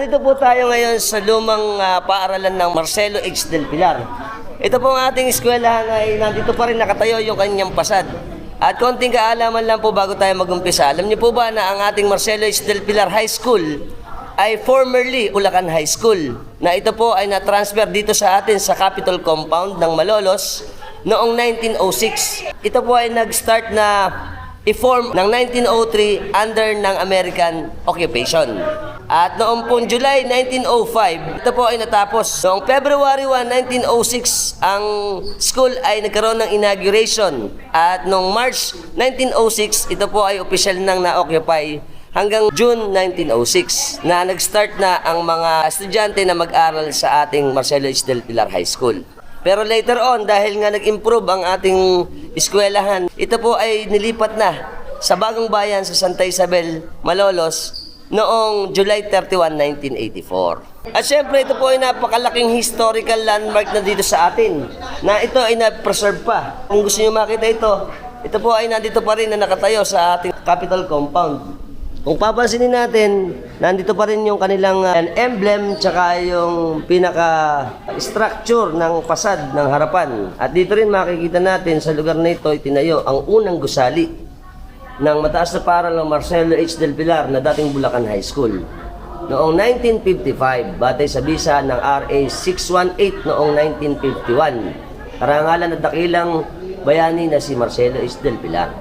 Dito po tayo ngayon sa lumang paaralan ng Marcelo H. Del Pilar. Ito po ang ating eskwelahan ay nandito pa rin nakatayo yung kanyang pasad. At konting kaalaman lang po bago tayo mag-umpisa. Alam niyo po ba na ang ating Marcelo H. Del Pilar High School ay formerly Ulacan High School, na ito po ay na-transfer dito sa atin sa Capitol Compound ng Malolos noong 1906. Ito po ay nag-start na i-form ng 1903 under ng American occupation. At noong pong July 1905, ito po ay natapos. Noong February 1, 1906, ang school ay nagkaroon ng inauguration. At noong March 1906, ito po ay opisyal nang na-occupy hanggang June 1906 na nag-start na ang mga estudyante na mag-aral sa ating Marcelo H. Del Pilar High School. Pero later on, dahil nga nag-improve ang ating eskwelahan, ito po ay nilipat na sa Bagong Bayan sa Santa Isabel, Malolos, noong July 31, 1984. At syempre ito po ay napakalaking historical landmark na dito sa atin, na ito ay na-preserve pa. Kung gusto niyo makita ito po ay nandito pa rin na nakatayo sa ating Capitol Compound. Kung papansinin natin, nandito pa rin yung kanilang emblem tsaka yung pinaka-structure ng pasad ng harapan. At dito rin makikita natin sa lugar na ito itinayo ang unang gusali ng mataas na paral ng Marcelo H. Del Pilar na dating Bulacan High School. Noong 1955, batay sa bisa ng RA 618 noong 1951, karangalan at dakilang bayani na si Marcelo H. Del Pilar.